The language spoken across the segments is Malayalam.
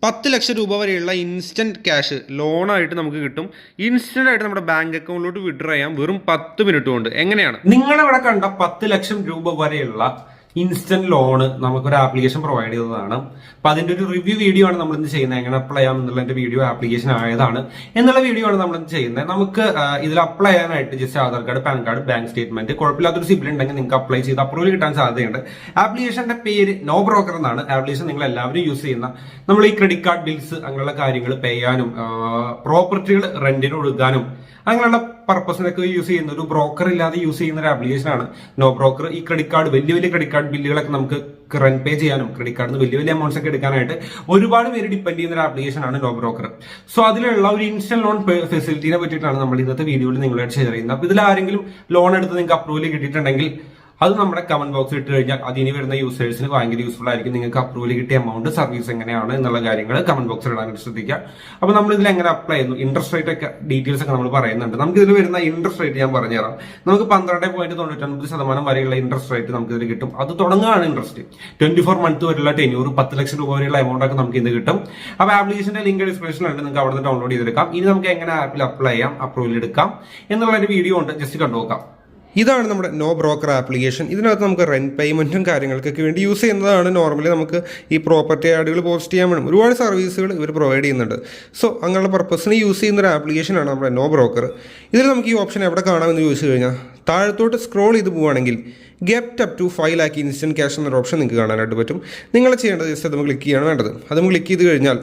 10 ലക്ഷം രൂപ വരെയുള്ള ഇൻസ്റ്റൻറ്റ് ക്യാഷ് ലോണായിട്ട് നമുക്ക് കിട്ടും. ഇൻസ്റ്റൻ്റ് ആയിട്ട് നമ്മുടെ ബാങ്ക് അക്കൗണ്ടിലോട്ട് വിഡ്രോ ചെയ്യാം വെറും 10 മിനിറ്റ് കൊണ്ട്. എങ്ങനെയാണ്? നിങ്ങളിവിടെ കണ്ട 10 ലക്ഷം രൂപ വരെയുള്ള ഇൻസ്റ്റന്റ് ലോണ് നമുക്കൊരു ആപ്ലിക്കേഷൻ പ്രൊവൈഡ് ചെയ്തതാണ്. അപ്പൊ അതിന്റെ ഒരു റിവ്യൂ വീഡിയോ ആണ് നമ്മൾ ഇന്ന് ചെയ്യുന്നത്. എങ്ങനെ അപ്ലൈ ചെയ്യാം എന്നുള്ളതിന്റെ വീഡിയോ ആപ്ലിക്കേഷൻ ആയതാണ് എന്നുള്ള വീഡിയോ ആണ് നമ്മൾ ഇന്ന് ചെയ്യുന്നത്. നമുക്ക് ഇതിൽ അപ്ലൈ ചെയ്യാനായിട്ട് just Aadhaar card, PAN card, bank statement, കുഴപ്പമില്ലാത്തൊരു സിബിൽ ഉണ്ടെങ്കിൽ നിങ്ങൾക്ക് അപ്ലൈ ചെയ്ത് അപ്രൂവൽ കിട്ടാൻ സാധ്യതയുണ്ട്. ആപ്ലിക്കേഷന്റെ പേര് നോ ബ്രോക്കർ എന്നാണ്. ആപ്ലിക്കേഷൻ നിങ്ങൾ എല്ലാവരും യൂസ് ചെയ്യുന്ന, നമ്മൾ ഈ ക്രെഡിറ്റ് കാർഡ് ബിൽസ് അങ്ങനെയുള്ള കാര്യങ്ങൾ പേ ചെയ്യാനും പ്രോപ്പർട്ടികൾ റെന്റിന് കൊടുക്കാനും അങ്ങനെയുള്ള പർപ്പസിനൊക്കെ യൂസ് ചെയ്യുന്ന ഒരു ബ്രോക്കർ ഇല്ലാതെ യൂസ് ചെയ്യുന്ന ഒരു ആപ്ലിക്കേഷൻ ആണ് നോ ബ്രോക്കർ. ഈ ക്രെഡിറ്റ് കാർഡ്, വലിയ വലിയ ക്രെഡിറ്റ് കാർഡ് ബില്ലുകളൊക്കെ നമുക്ക് റെന്റ് പേ ചെയ്യാനും ക്രെഡിറ്റ് കാർഡിന് വലിയ വലിയ എമൗണ്ട്സ് ഒക്കെ എടുക്കാനായിട്ട് ഒരുപാട് പേര് ഡിപ്പെൻഡ് ചെയ്യുന്ന ഒരു ആപ്ലിക്കേഷൻ ആണ് നോ ബ്രോക്കർ. സോ അതിലുള്ള ഒരു ഇൻസ്റ്റന്റ് ലോൺ ഫെസിലിറ്റിനെ പറ്റിയിട്ടാണ് നമ്മൾ ഇന്നത്തെ വീഡിയോയിൽ നിങ്ങളായിട്ട് ഷെയർ ചെയ്യുന്നത്. അപ്പൊ ഇതിൽ ആരെങ്കിലും ലോൺ എടുത്ത് നിങ്ങൾക്ക് അപ്രൂവൽ കിട്ടിയിട്ടുണ്ടെങ്കിൽ അത് നമ്മുടെ കമന്റ് ബോക്സിൽ ഇട്ട് കഴിഞ്ഞാൽ അതിന് വരുന്ന യൂസേഴ്സിന് ഭയങ്കര യൂസ്ഫുൾ ആയിരിക്കും. നിങ്ങൾക്ക് അപ്രൂവൽ കിട്ടിയ എമൗണ്ട്, സർവീസ് എങ്ങനെയാണ് എന്നുള്ള കാര്യങ്ങൾ കമന്റ് ബോക്സിൽ ഇടാനായിട്ട് ശ്രദ്ധിക്കുക. അപ്പൊ നമ്മൾ ഇതിൽ എങ്ങനെ അപ്ലൈ ചെയ്യുന്നു, ഇൻട്രസ്റ്റ് റേറ്റ് ഒക്കെ ഡീറ്റെയിൽസ് ഒക്കെ നമ്മൾ പറയുന്നുണ്ട്. നമുക്ക് ഇതിൽ വരുന്ന ഇൻട്രസ്റ്റ് റേറ്റ് ഞാൻ പറഞ്ഞുതരാം. നമുക്ക് 12.99% വരെയുള്ള ഇൻട്രസ്റ്റ് റേറ്റ് നമുക്ക് ഇതിൽ കിട്ടും. അത് തുടങ്ങുകയാണ് ഇൻട്രസ്റ്റ്. 24 മന്ത് വരെയുള്ള ടെന്യൂർ, 10 ലക്ഷം രൂപ വരെയുള്ള എമൗണ്ട് ഒക്കെ നമുക്ക് ഇത് കിട്ടും. അപ്പൊ ആപ്ലിക്കേഷന്റെ ലിങ്ക് ഡിസ്ക്രിപ്ഷനിലുണ്ട്, നിങ്ങൾക്ക് അവിടെ നിന്ന് ഡൗൺലോഡ് ചെയ്തെടുക്കാം. ഇനി നമുക്ക് എങ്ങനെ ആപ്പിൽ അപ്ലൈ ചെയ്യാം, അപ്രൂവൽ എടുക്കാം എന്നുള്ള ഒരു വീഡിയോ ഉണ്ട്, ജസ്റ്റ് കണ്ടുനോക്കാം. ഇതാണ് നമ്മുടെ നോ ബ്രോക്കർ ആപ്ലിക്കേഷൻ. ഇതിനകത്ത് നമുക്ക് റെന്റ് പേയ്മെന്റും കാര്യങ്ങൾക്കൊക്കെ വേണ്ടി യൂസ് ചെയ്യുന്നതാണ്. നോർമലി നമുക്ക് ഈ പ്രോപ്പർട്ടി ആഡുകൾ പോസ്റ്റ് ചെയ്യാൻ വേണം ഒരുപാട് സർവീസുകൾ ഇവർ പ്രൊവൈഡ് ചെയ്യുന്നുണ്ട്. സോ അങ്ങനെയുള്ള പർപ്പസിന് യൂസ് ചെയ്യുന്ന ഒരു ആപ്ലിക്കേഷനാണ് നമ്മുടെ നോ ബ്രോക്കർ. ഇതിൽ നമുക്ക് ഈ ഓപ്ഷൻ എവിടെ കാണാമെന്ന് ചോദിച്ചു കഴിഞ്ഞാൽ താഴത്തോട്ട് സ്ക്രോൾ ചെയ്ത് പോവുകയാണെങ്കിൽ get up to 5 lakh instant cash എന്നൊരു ഓപ്ഷൻ നിങ്ങൾക്ക് കാണാനായിട്ട് പറ്റും. നിങ്ങൾ ചെയ്യേണ്ടത് ജസ്റ്റ് അത് ക്ലിക്ക് ചെയ്യാണ് വേണ്ടത്. അത് ക്ലിക്ക് ചെയ്ത് കഴിഞ്ഞാൽ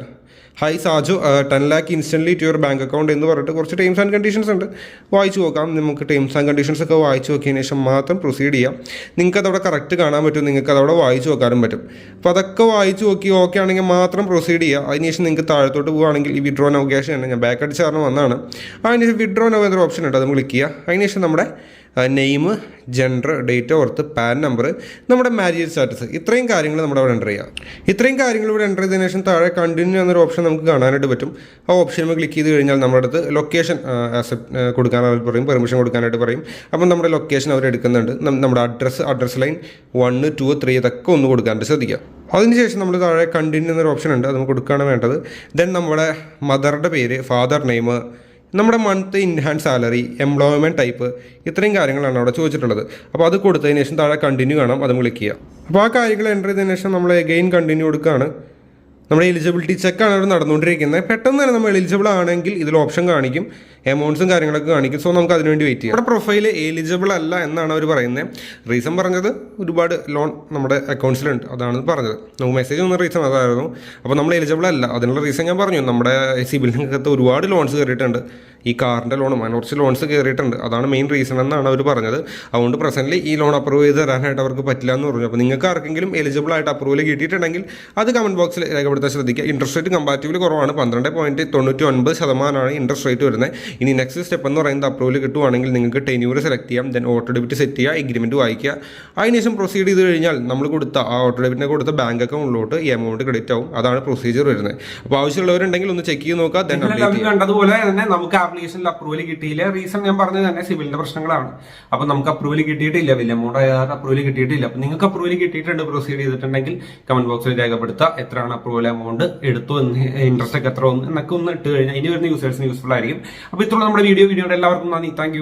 hi Saju 10 lakh instantly to your bank account എന്ന് പറഞ്ഞിട്ട് കുറച്ച് ടേംസ് ആൻഡ് കണ്ടീഷൻസ് ഉണ്ട്, വായിച്ചു നോക്കാം. നമുക്ക് ടേംസ് ആൻഡ് കണ്ടീഷൻസ് ഒക്കെ വായിച്ചു നോക്കിയതിന് ശേഷം മാത്രം പ്രൊസീഡ് ചെയ്യാം. നിങ്ങൾക്ക് അതവിടെ കറക്റ്റ് കാണാൻ പറ്റും, നിങ്ങൾക്ക് അതവിടെ വായിച്ചു നോക്കാനും പറ്റും. അപ്പോൾ അതൊക്കെ വായിച്ചു നോക്കി ഓക്കെ ആണെങ്കിൽ മാത്രം പ്രൊസീഡ് ചെയ്യുക. അതിനുശേഷം നിങ്ങൾക്ക് താഴത്തോട്ട് പോകുകയാണെങ്കിൽ ഈ വിഡ്രോ നൗ ക്യാഷ് തന്നെ, ഞാൻ ബാക്ക് അടിച്ച് കാരണം വന്നതാണ്. അതിനുശേഷം വിഡ്രോ നൗ എന്നൊരു ഓപ്ഷൻ ഉണ്ട്, അത് ക്ലിക്ക് ചെയ്യുക. അതിനുശേഷം നമ്മുടെ name, gender, date of birth, pan number, നമ്മുടെ മാരേജ് സ്റ്റാറ്റസ്, ഇത്രയും കാര്യങ്ങൾ നമ്മുടെ അവിടെ എൻ്റർ ചെയ്യുക. ഇത്രയും കാര്യങ്ങൾ ഇവിടെ എൻ്റർ ചെയ്തതിനു ശേഷം താഴെ കണ്ടിന്യൂ എന്നൊരു ഓപ്ഷൻ നമുക്ക് കാണാനായിട്ട് പറ്റും. ആ ഓപ്ഷൻ ക്ലിക്ക് ചെയ്ത് കഴിഞ്ഞാൽ നമ്മുടെ അടുത്ത് ലൊക്കേഷൻ ആക്സെപ്റ്റ് കൊടുക്കാനായിട്ട് പറയും, പെർമിഷൻ കൊടുക്കാനായിട്ട് പറയും. അപ്പം നമ്മുടെ ലൊക്കേഷൻ അവർ എടുക്കുന്നുണ്ട്. നമ്മുടെ അഡ്രസ് ലൈൻ 1, 2, 3 ഇതൊക്കെ ഒന്ന് കൊടുക്കാനായിട്ട് ശ്രദ്ധിക്കുക. അതിനുശേഷം നമ്മൾ താഴെ കണ്ടിന്യൂ എന്നൊരു ഓപ്ഷൻ ഉണ്ട്, അത് നമുക്ക് കൊടുക്കുകയാണ് വേണ്ടത്. ദെൻ നമ്മുടെ മദറുടെ പേര്, ഫാദർ നെയിം, നമ്മുടെ month in hand salary, employment type, ഇത്രയും കാര്യങ്ങളാണ് അവിടെ ചോദിച്ചിട്ടുള്ളത്. അപ്പോൾ അത് കൊടുത്തതിന് ശേഷം താഴെ കണ്ടിന്യൂ കാണാം, അത് ക്ലിക്ക് ചെയ്യുക. അപ്പോൾ ആ കാര്യങ്ങൾ എൻ്റർ ചെയ്തതിന് ശേഷം നമ്മൾ എഗെയിൻ കണ്ടിന്യൂ കൊടുക്കുകയാണ്. നമ്മുടെ എലിജിബിലിറ്റി ചെക്കാണ് അവിടെ നടന്നുകൊണ്ടിരിക്കുന്നത്. പെട്ടെന്ന് തന്നെ നമ്മൾ എലിജിബിൾ ആണെങ്കിൽ ഇതിൽ ഓപ്ഷൻ കാണിക്കും, എമൗണ്ട്സും കാര്യങ്ങളൊക്കെ കാണിക്കും. സോ നമുക്ക് അതിനുവേണ്ടി വെയിറ്റ് ചെയ്യാം. നമ്മുടെ പ്രൊഫൈൽ എലിജിബിൾ അല്ല എന്നാണ് അവർ പറയുന്നത്. റീസൺ പറഞ്ഞത് ഒരുപാട് ലോൺ നമ്മുടെ അക്കൗണ്ട്സിലുണ്ട്, അതാണ് പറഞ്ഞത്. നമുക്ക് മെസ്സേജ് വന്ന റീസൺ അതായിരുന്നു. അപ്പോൾ നമ്മൾ എലിജിബിൾ അല്ല, അതിനുള്ള റീസൺ ഞാൻ പറഞ്ഞു. നമ്മുടെ സിബിലിനകത്ത് ഒരുപാട് ലോൺസ് കയറിയിട്ടുണ്ട്, ഈ കാറിൻ്റെ ലോണും കുറച്ച് ലോൺസ് കയറിയിട്ടുണ്ട്. അതാണ് മെയിൻ റീസൺ എന്നാണ് അവർ പറഞ്ഞത്. അതുകൊണ്ട് പ്രസൻ്റ്ലി ഈ ലോൺ അപ്രൂവ് ചെയ്ത് തരാനായിട്ട് അവർക്ക് പറ്റില്ല എന്ന് പറഞ്ഞു. അപ്പോൾ നിങ്ങൾക്ക് ആർക്കെങ്കിലും എലിജിബിൾ ആയിട്ട് അപ്രൂവൽ കിട്ടിയിട്ടുണ്ടെങ്കിൽ അത് കമൻറ്റ് ബോക്സിൽ രേഖപ്പെടുത്താൻ ശ്രദ്ധിക്കുക. ഇൻട്രസ്റ്റ് റേറ്റ് കമ്പാരിറ്റീവ്ലി കുറവാണ്, 12.99% ഇൻട്രസ്റ്റ് റേറ്റ് വരുന്നത്. ഇനി നെക്സ്റ്റ് സ്റ്റെപ്പ് എന്ന് പറയുന്നത് അപ്രൂവൽ കിട്ടുവാണെങ്കിൽ നിങ്ങൾക്ക് ടെന്യൂർ സെലക്ട് ചെയ്യാം, ദെൻ ഓട്ടോ ഡെബിറ്റ് സെറ്റ് ചെയ്യുക, എഗ്രിമെൻറ്റ് വായിക്കുക. അതിനുശേഷം പ്രൊസീഡ് ചെയ്ത് കഴിഞ്ഞാൽ നമ്മൾ കൊടുത്ത ആ ഓട്ടോ ഡെബിറ്റിനെ കൊടുത്ത ബാങ്ക് അക്കൗണ്ടിലോട്ട് ഈ എമൗണ്ട് ക്രെഡിറ്റ് ആവും. അതാണ് പ്രൊസീജിയർ വരുന്നത്. അപ്പോൾ ആവശ്യമുള്ളവരുണ്ടെങ്കിൽ ഒന്ന് ചെക്ക് ചെയ്ത് നോക്കുക. ദെൻ കണ്ടതുപോലെ തന്നെ നമുക്ക് ആപ്ലിക്കേഷനിൽ അപ്രൂവൽ കിട്ടിയില്ല. റീസൺ ഞാൻ പറഞ്ഞത് തന്നെ സിവിലിന്റെ പ്രശ്നങ്ങളാണ്. അപ്പോൾ നമുക്ക് അപ്രൂവൽ കിട്ടിയിട്ടില്ല, വലിയ എമൗണ്ട് ആയാലും അപ്രൂവൽ കിട്ടിയിട്ടില്ല. അപ്പോൾ നിങ്ങൾക്ക് അപ്രൂവൽ കിട്ടിയിട്ടുണ്ട്, പ്രൊസീഡ് ചെയ്തിട്ടുണ്ടെങ്കിൽ കമന്റ് ബോക്സിൽ രേഖപ്പെടുത്തുക എത്രയാണ് അപ്രൂവൽ എമൗണ്ട് എടുത്തു എന്ന്, ഇൻട്രസ്റ്റ് ഒക്കെ എത്ര എന്നൊക്കെ ഒന്ന് ഇട്ട് കഴിഞ്ഞാൽ ഇനി വരുന്ന യൂസേഴ്സിന് യൂസ്ഫുൾ ആയിരിക്കും. അപ്പോൾ ഇത്രയുള്ള നമ്മുടെ വീഡിയോയുടെ എല്ലാവർക്കും നന്ദി, താങ്ക് യു.